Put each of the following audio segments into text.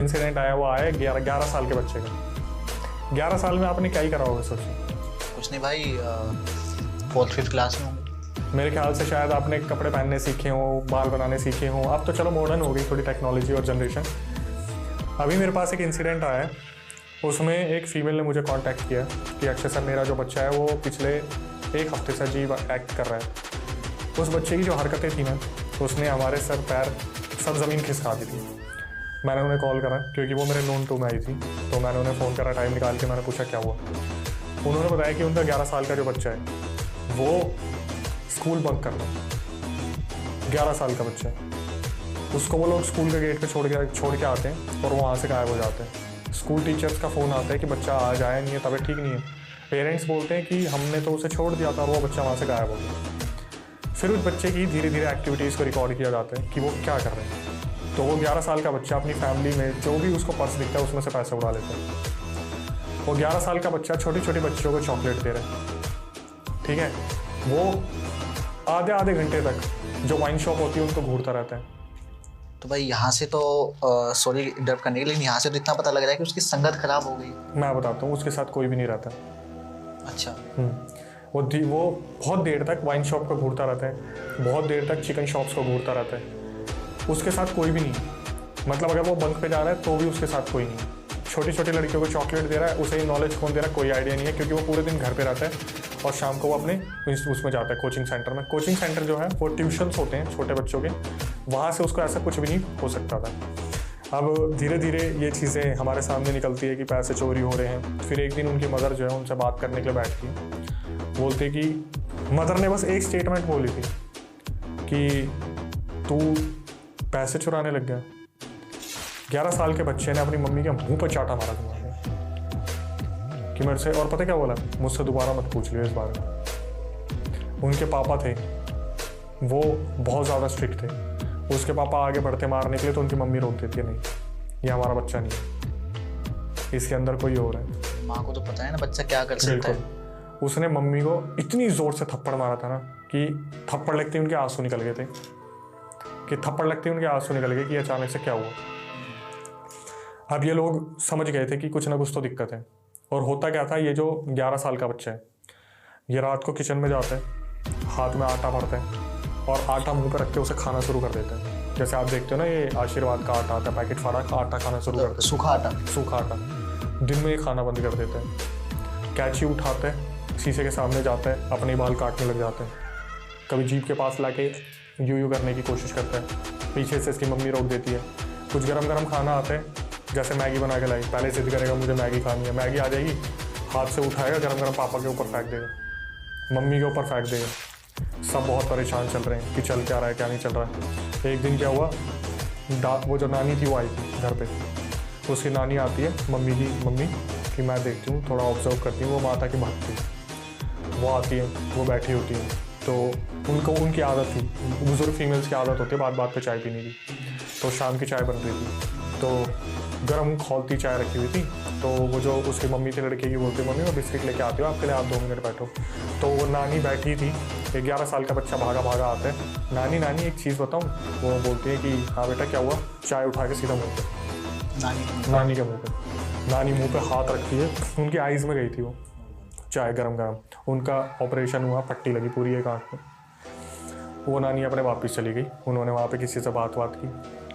Incident आया वो आया 11 साल के बच्चे का। 11 साल में आपने क्या ही करा होगा सोचिए। कुछ नहीं भाई, 4th-5th क्लास में होंगे। मेरे ख्याल से शायद आपने कपड़े पहनने सीखे हों, बाल बनाने सीखे हों। अब तो चलो मॉडर्न हो गई थोड़ी टेक्नोलॉजी और जनरेशन। अभी मेरे पास एक इंसिडेंट आया है, उसमें एक फ़ीमेल ने मुझे कांटेक्ट किया कि अक्षय सर मेरा जो बच्चा है वो पिछले 1 हफ्ते से अजीब एक्ट कर रहा है। उस बच्चे की जो हरकतें थी ना, उसने हमारे सर पैर सब ज़मीन खिसका दी थी। मैंने उन्हें कॉल करा क्योंकि वो मेरे नोन 2 में आई थी, तो मैंने उन्हें फ़ोन करा टाइम निकाल के। मैंने पूछा क्या हुआ। उन्होंने बताया कि उनका 11 साल का जो बच्चा है वो स्कूल बंक कर रहा है। 11 साल का बच्चा है, उसको वो लोग स्कूल के गेट पे छोड़ के आते हैं और वहाँ से गायब हो जाते हैं। स्कूल टीचर्स का फ़ोन आता है कि बच्चा आज आया नहीं है, तबीयत ठीक नहीं है। पेरेंट्स बोलते हैं कि हमने तो उसे छोड़ दिया था और वो बच्चा वहाँ से गायब हो गया। फिर उस बच्चे की धीरे धीरे एक्टिविटीज़ को रिकॉर्ड किया जाता है कि वो क्या कर रहे हैं। तो वो 11 साल का बच्चा अपनी फैमिली में जो भी उसको पर्स दिखता है उसमें से पैसे उड़ा लेता है। वो 11 साल का बच्चा छोटी छोटी बच्चियों को चॉकलेट दे रहा है, ठीक है। वो आधे घंटे तक जो वाइन शॉप होती है उनको घूरता रहता है। तो भाई यहाँ से तो सॉरी इंटरप्ट करने के लिए, यहाँ से तो इतना पता लग रहा है कि उसकी संगत खराब हो गई। मैं बताता हूँ, उसके साथ कोई भी नहीं रहता। अच्छा। वो बहुत देर तक वाइन शॉप को घूरता रहता है, बहुत देर तक चिकन शॉप्स को घूरता रहता है। उसके साथ कोई भी नहीं, मतलब अगर वो बंक पे जा रहा है तो भी उसके साथ कोई नहीं। छोटी छोटी लड़कियों को चॉकलेट दे रहा है, उसे नॉलेज कौन दे रहा है कोई आइडिया नहीं है, क्योंकि वो पूरे दिन घर पे रहता है और शाम को वो अपने उसमें जाता है कोचिंग सेंटर में। कोचिंग सेंटर जो है वो ट्यूशन्स होते हैं छोटे बच्चों के, वहाँ से उसको ऐसा कुछ भी नहीं हो सकता था। अब धीरे धीरे ये चीज़ें हमारे सामने निकलती है कि पैसे चोरी हो रहे हैं। फिर एक दिन उनकी मदर जो है उनसे बात करने के लिए बैठती है, बोलती कि मदर ने बस एक स्टेटमेंट बोली थी कि तू पैसे चुराने लग गया। 11 साल के बच्चे ने अपनी मम्मी के मुंह पर चाटा मारा घुमा के कि मेरे से, और पता क्या बोला, मुझसे दोबारा मत पूछ लियो इस बारे में। उनके पापा थे वो बहुत ज़्यादा स्ट्रिक्ट थे। उसके पापा आगे बढ़ते मारने के लिए तो उनकी मम्मी रोक देती है, नहीं ये हमारा बच्चा नहीं है, इसके अंदर कोई और है। माँ को तो पता है ना बच्चा क्या कर सकता है। उसने मम्मी को इतनी ज़ोर से थप्पड़ मारा था ना कि थप्पड़ लगते ही उनके आंसू निकल गए थे, कि अचानक से क्या हुआ। अब ये लोग समझ गए थे कि कुछ ना कुछ तो दिक्कत है। और होता क्या था, ये जो 11 साल का बच्चा है ये रात को किचन में जाता है, हाथ में आटा भरता है और आटा मुंह पर रख के उसे खाना शुरू कर देता है। जैसे आप देखते हो ना, ये आशीर्वाद का आटा आता है, पैकेट फाड़ा आटा खाना शुरू कर देता है, सूखा आटा। दिन में ये खाना बंद कर देता है। कैंची उठाता है, शीशे के सामने जाता है, अपने बाल काटने लग जाते हैं। कभी जीभ के पास लाके यूं करने की कोशिश करता है, पीछे से इसकी मम्मी रोक देती है। कुछ गरम खाना आता है, जैसे मैगी बना के लाई, पहले जिद करेगा मुझे मैगी खानी है, मैगी आ जाएगी, हाथ से उठाएगा, गरम पापा के ऊपर फेंक देगा, मम्मी के ऊपर फेंक देगा। सब बहुत परेशान चल रहे हैं कि चल क्या रहा है क्या नहीं चल रहा है। एक दिन क्या हुआ, वो जो नानी थी वो आई थी घर पे, तो उसकी नानी आती है मम्मी कि मैं देखती हूँ, थोड़ा ऑब्जर्व करती हूँ, वो माता की भक्ति। वो आती है, वो बैठी होती है, तो उनकी आदत थी, बुजुर्ग फीमेल्स की आदत होती है बात बात पे चाय पीने की। तो शाम की चाय बन रही थी, तो गर्म खौलती चाय रखी हुई थी। तो वो जो उसकी मम्मी थी लड़के की, बोलती मम्मी वो बिस्किट लेके आती हो आपके लिए, आप 2 मिनट बैठो। तो वो नानी बैठी थी, 11 साल का बच्चा भागा आता है, नानी एक चीज़ बताऊँ। वो बोलती है कि हाँ बेटा क्या हुआ। चाय उठा के सीधा मुँह पे नानी के मुँह पे, नानी मुँह पे हाथ रखती है, उनकी आइज़ में गई थी वो चाय गरम। उनका ऑपरेशन हुआ, पट्टी लगी पूरी एक आँख में। वो नानी अपने वापस चली गई। उन्होंने वहाँ पे किसी से बात की,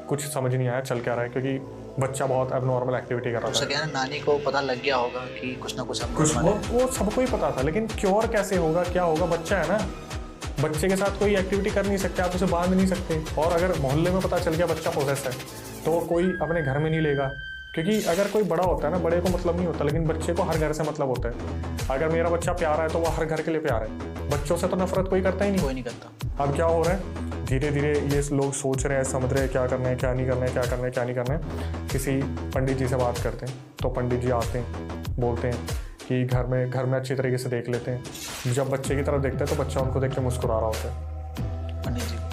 कुछ समझ नहीं आया चल क्या रहा है, क्योंकि बच्चा बहुत एबनॉर्मल एक्टिविटी कर रहा था। क्या नानी को पता लग गया होगा कि कुछ ना कुछ वो सबको ही पता था, लेकिन क्योर कैसे होगा, क्या होगा, बच्चा है ना, बच्चे के साथ कोई एक्टिविटी कर नहीं सकते, आप उसे बांध नहीं सकते। और अगर मोहल्ले में पता चल गया बच्चा पोसेस है तो कोई अपने घर में नहीं लेगा, क्योंकि अगर कोई बड़ा होता है ना, बड़े को मतलब नहीं होता, लेकिन बच्चे को हर घर से मतलब होता है। अगर मेरा बच्चा प्यारा है तो वो हर घर के लिए प्यार है, बच्चों से तो नफरत कोई करता ही नहीं, कोई नहीं करता। अब क्या हो रहा है, धीरे धीरे ये लोग सोच रहे हैं, समझ रहे हैं क्या करना है क्या नहीं करना है, क्या नहीं करना है। किसी पंडित जी से बात करते हैं, तो पंडित जी आते हैं, बोलते हैं कि घर में अच्छी तरीके से देख लेते हैं। जब बच्चे की तरफ देखते हैं तो बच्चा उनको देख के मुस्कुरा रहा होता है।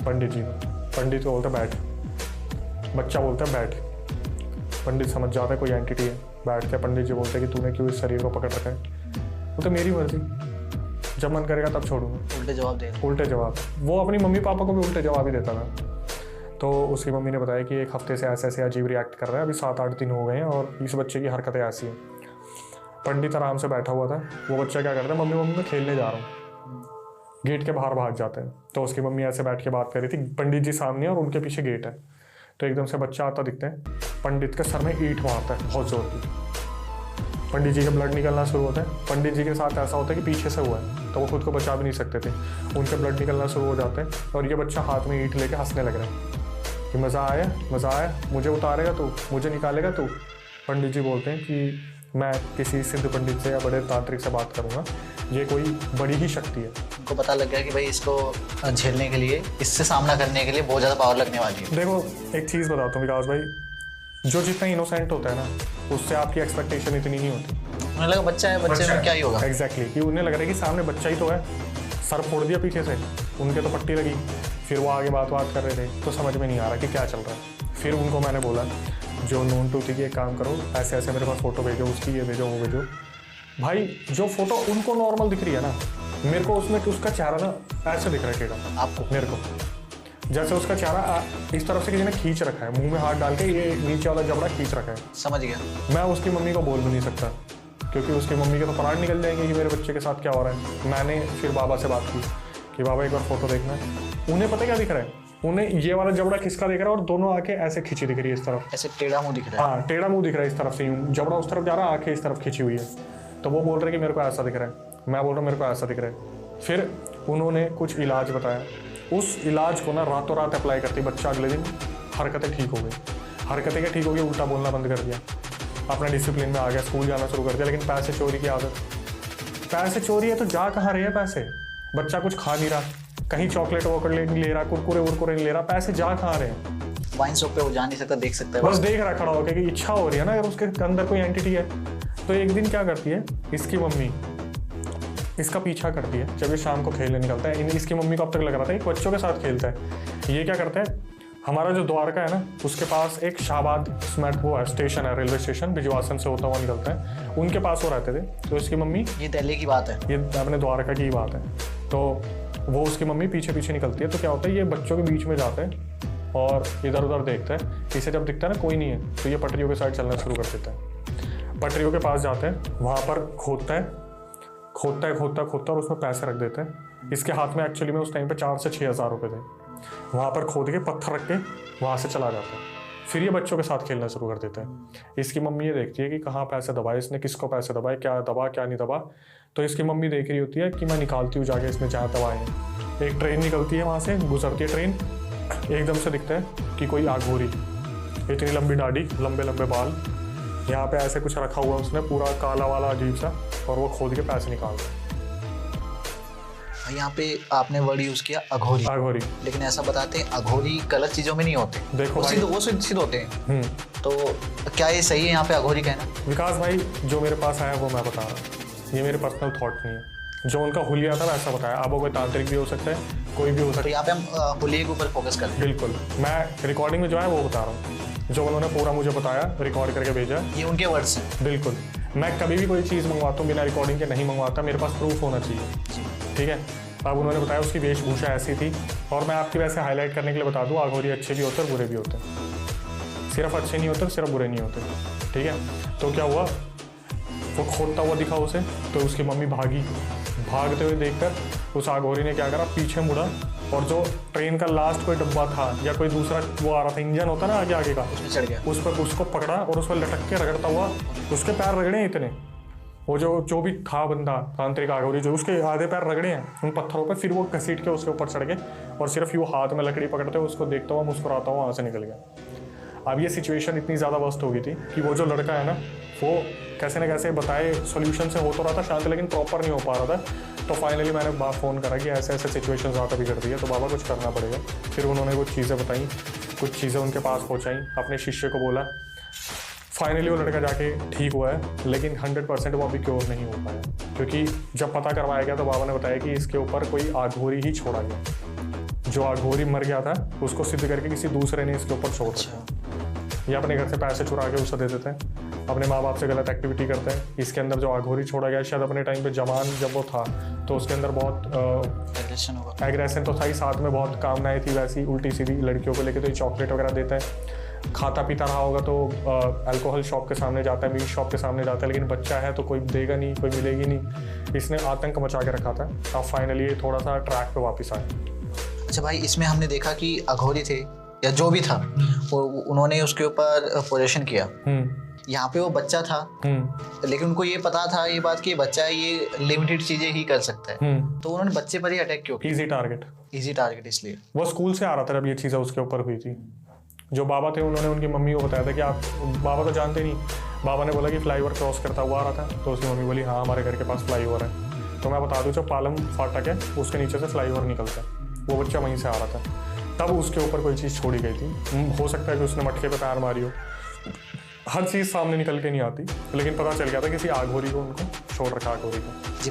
पंडित को बोलते हैं बैठ, बच्चा बोलता है बैठ। पंडित समझ जाता है कोई एंटिटी है, बैठ के पंडित जी बोलते हैं कि तूने क्यों इस शरीर को पकड़ रखा है। वो तो मेरी मर्जी, जब मन करेगा तब छोड़ूंगा। उल्टे जवाब। वो अपनी मम्मी पापा को भी उल्टे जवाब ही देता था। तो उसकी मम्मी ने बताया कि एक हफ्ते से ऐसे ऐसे अजीब रिएक्ट कर रहा है, अभी 7-8 दिन हो गए हैं और इस बच्चे की हरकतें ऐसी हैं। पंडित आराम से बैठा हुआ था, वो बच्चा क्या करता है, मम्मी मम्मी मैं खेलने जा रहा हूँ, गेट के बाहर भाग जाते हैं। तो उसकी मम्मी ऐसे बैठ के बात कर रही थी, पंडित जी सामने और उनके पीछे गेट है। तो एकदम से बच्चा आता दिखता है, पंडित के सर में ईंट मारता है बहुत जोर की। पंडित जी का ब्लड निकलना शुरू होता है। पंडित जी के साथ ऐसा होता है कि पीछे से हुआ है तो वो खुद को बचा भी नहीं सकते थे, उनके ब्लड निकलना शुरू हो जाते हैं और ये बच्चा हाथ में ईंट लेके हंसने लग रहा है कि मज़ा आया, मुझे उतारेगा तू, मुझे निकालेगा तू। पंडित जी बोलते हैं कि मैं किसी सिद्ध पंडित से या बड़े तांत्रिक से बात करूँगा, ये कोई बड़ी ही शक्ति है। उनको पता लग गया कि भाई इसको झेलने के लिए, इससे सामना करने के लिए बहुत ज़्यादा पावर लगने वाली है। देखो एक चीज़ बताता हूँ विकास भाई, जो जितना इनोसेंट होता है ना उससे आपकी एक्सपेक्टेशन इतनी नहीं होती। उन्हें लगा बच्चा है, बच्चे में क्या ही होगा। एग्जैक्टली कि उन्हें लग रहा है कि सामने बच्चा ही तो है, सर फोड़ दिया पीछे से, उनके तो पट्टी लगी। फिर वो आगे बात कर रहे थे तो समझ में नहीं आ रहा कि क्या चल रहा है। फिर उनको मैंने बोला जो नोन टू थी कि एक काम करो, ऐसे ऐसे मेरे पास फ़ोटो भेजो, उसकी ये भेजो वो भेजो। भाई जो फोटो उनको नॉर्मल दिख रही है ना, मेरे को उसमें उसका चेहरा ना ऐसे दिख रहा है टेढ़ा। आपको? मेरे को जैसे उसका चेहरा इस तरफ से किसी ने खींच रखा है, मुंह में हाथ डाल के ये नीचे वाला जबड़ा खींच रखा है। समझ गया। मैं उसकी मम्मी को बोल भी नहीं सकता क्योंकि उसकी मम्मी के तो प्राण निकल जाएंगे कि मेरे बच्चे के साथ क्या हो रहा है। मैंने फिर बाबा से बात की कि बाबा एक बार फोटो देखना है। उन्हें पता क्या दिख रहा है, उन्हें ये वाला जबड़ा खिसका दिख रहा है और दोनों आंखें ऐसे खींची दिख रही है इस तरफ, ऐसे टेढ़ा मुंह दिख रहा है। हाँ टेढ़ा मुंह दिख रहा है इस तरफ से, यूं जबड़ा उस तरफ जा रहा है, आंखें इस तरफ खींची हुई है। तो वो बोल रहे कि मेरे को ऐसा दिख रहा है, मैं बोल रहा हूँ मेरे को ऐसा दिख रहा है। फिर उन्होंने कुछ इलाज बताया, उस इलाज को ना रातों रात अप्लाई करती बच्चा अगले दिन हरकतें ठीक हो गई। हरकतें क्या ठीक हो गई, उल्टा बोलना बंद कर दिया, अपना डिसिप्लिन में आ गया, स्कूल जाना शुरू कर दिया। लेकिन पैसे चोरी की आदत, पैसे चोरी है तो जा कहाँ रहे हैं पैसे, बच्चा कुछ खा नहीं रहा, कहीं चॉकलेट वॉकलेट नहीं ले रहा, कुरकुरे वुरकुरे नहीं ले रहा, पैसे जा कहाँ रहे हैं। वाइन शॉप पे वो जा नहीं सकता, देख सकता है, बस देख रहा खड़ा होकर कि इच्छा हो रही है ना अगर उसके अंदर कोई एंटिटी है। तो एक दिन क्या करती है इसकी मम्मी, इसका पीछा करती है जब ये शाम को खेलने निकलता है। इसकी मम्मी को अब तक लग रहा था कि बच्चों के साथ खेलता है। ये क्या करता है, हमारा जो द्वारका है ना उसके पास एक शाहबाद वो है स्टेशन है, रेलवे स्टेशन, बिजवासन से होता हुआ निकलता है, उनके पास वो रहते थे। तो इसकी मम्मी, ये दिल्ली की बात है, ये अपने द्वारका की बात है, तो वो उसकी मम्मी पीछे पीछे निकलती है। तो क्या होता है, ये बच्चों के बीच में जाता है और इधर उधर देखता है, इसे जब दिखता है ना कोई नहीं है तो ये पटरियों के साइड चलना शुरू कर देता है। पटरियों के पास जाते हैं, वहाँ पर खोदता और उसमें पैसे रख देते हैं। इसके हाथ में एक्चुअली में उस टाइम पे 4 से 6 हज़ार रुपये थे। वहाँ पर खोद के पत्थर रख के वहाँ से चला जाता है। फिर ये बच्चों के साथ खेलना शुरू कर देता है। इसकी मम्मी ये देखती है कि कहाँ पैसे दबाए इसने, किसको पैसे दबाए, क्या दबा क्या नहीं दबा। तो इसकी मम्मी देख रही होती है कि मैं निकालती हूँ जाके इसने जहाँ दबाए हैं। एक ट्रेन निकलती है, वहाँ से गुजरती है ट्रेन, एकदम से दिखता है कि कोई आघोरी, इतनी लंबी दाढ़ी, लंबे लंबे बाल, यहाँ पे ऐसे कुछ रखा हुआ उसने पूरा काला वाला अजीब सा, और वो खोद के पैसे निकाल रहे। यहाँ पे आपने वर्ड यूज किया अघोरी, लेकिन ऐसा बताते हैं अघोरी गलत चीजों में नहीं होते, देखो वो सिद्ध होते हैं। तो क्या ये सही है यहाँ पे अघोरी कहना? विकास भाई जो मेरे पास आया वो मैं बता रहा हूँ, ये मेरे पर्सनल थॉट नहीं है, जो उनका हुलिया था वैसा बताया। अब वो कोई तांत्रिक भी हो सकता है, कोई भी हो सकता है। तो यहाँ पे हम हुलिये के ऊपर फोकस करें। बिल्कुल, मैं रिकॉर्डिंग में जो है वो बता रहा हूँ, जो उन्होंने पूरा मुझे बताया, रिकॉर्ड करके भेजा, ये उनके वर्ड्स हैं। बिल्कुल, मैं कभी भी कोई चीज़ मंगवाता हूँ बिना रिकॉर्डिंग के नहीं मंगवाता, मेरे पास प्रूफ होना चाहिए, ठीक है। अब उन्होंने बताया उसकी वेशभूषा ऐसी थी, और मैं आपकी वैसे हाईलाइट करने के लिए बता दूँ, आघोरी अच्छे भी होते हैं बुरे भी होते हैं, सिर्फ अच्छे नहीं होते सिर्फ बुरे नहीं होते, ठीक है। तो क्या हुआ, वो खोदता हुआ दिखा उसे, तो उसकी मम्मी भागते हुए देखकर उस आघोरी ने क्या करा, पीछे मुड़ा और जो ट्रेन का लास्ट कोई डब्बा था या कोई दूसरा वो आ रहा था, इंजन होता ना आगे का, उसमें चढ़ गया, उस पर उसको पकड़ा और उस पर लटक के रगड़ता हुआ, उसके पैर रगड़े इतने, वो जो भी था बंदा तांत्रिक आघोरी, जो उसके आधे पैर रगड़े हैं उन पत्थरों पर। फिर वो घसीट के उसके ऊपर चढ़ गए और सिर्फ यूँ हाथ में लकड़ी पकड़ते हुए उसको देखता हुआ मुस्कुराता हुआ वहाँ से निकल गया। अब ये सिचुएशन इतनी ज़्यादा वर्स्ट हो गई थी कि वो जो लड़का है ना, वो कैसे न कैसे बताए सोल्यूशन से हो तो रहा था शांत, लेकिन प्रॉपर नहीं हो पा रहा था। तो फाइनली मैंने फ़ोन करा कि ऐसे ऐसे सिचुएशन ज़्यादा बिगड़ रही है, तो बाबा कुछ करना पड़ेगा। फिर उन्होंने कुछ चीज़ें बताई, कुछ चीज़ें उनके पास पहुँचाई, अपने शिष्य को बोला। फाइनली वो लड़का जाके ठीक हुआ है, लेकिन 100% वो अभी क्योर नहीं हो पाया, क्योंकि जब पता करवाया गया तो बाबा ने बताया कि इसके ऊपर कोई आघोरी ही छोड़ा गया। जो आघोरी मर गया था उसको सिद्ध करके किसी दूसरे ने इसके ऊपर छोड़ दिया। ये अपने घर से पैसे चुरा के उसे दे देते हैं, अपने माँ बाप से गलत एक्टिविटी करते हैं। इसके अंदर जो आघोरी छोड़ा गया शायद अपने टाइम पे जवान जब वो था तो उसके अंदर बहुत एग्रेशन होगा। एग्रेशन तो था ही, साथ में बहुत कामनाएं थी वैसी उल्टी सीधी लड़कियों को लेके, तो ये चॉकलेट वगैरह देता है। खाता पीता रहा होगा तो अल्कोहल शॉप के सामने जाता है, मीट शॉप के सामने जाता है, लेकिन बच्चा है तो कोई देगा नहीं, कोई मिलेगी नहीं। इसने आतंक मचा के रखा था। अब फाइनली ये थोड़ा सा ट्रैक पे वापस आया। अच्छा भाई, इसमें हमने देखा कि अघोरी थे या जो भी था वो उन्होंने उसके ऊपर पोजेशन किया। यहाँ पे वो बच्चा था, लेकिन उनको ये पता था ये बात कि ये बच्चा है, ये लिमिटेड चीजें ही कर सकता है, तो उन्होंने बच्चे पर ही अटैक क्यों किया? इजी टारगेट, इजी टारगेट इसलिए। वो स्कूल से आ रहा था जब ये चीज़ें उसके ऊपर हुई थी। जो बाबा थे उन्होंने उनकी मम्मी को बताया था कि आप, बाबा तो जानते नहीं, बाबा ने बोला कि फ्लाईओवर क्रॉस करता हुआ आ रहा था, तो उसकी मम्मी बोली हाँ हमारे घर के पास फ्लाईओवर है। तो मैं बता दूँ जो पालम फाटक है उसके नीचे से फ्लाईओवर निकलता है, वो बच्चा वहीं से आ रहा था, तब उसके ऊपर कोई चीज़ छोड़ी गई थी। हो सकता है कि उसने मटके पे पैर मारी हो, हर चीज़ सामने निकल के नहीं आती, लेकिन पता चल गया था किसी आघोरी को उनको छोड़ रखा, आघोरी को।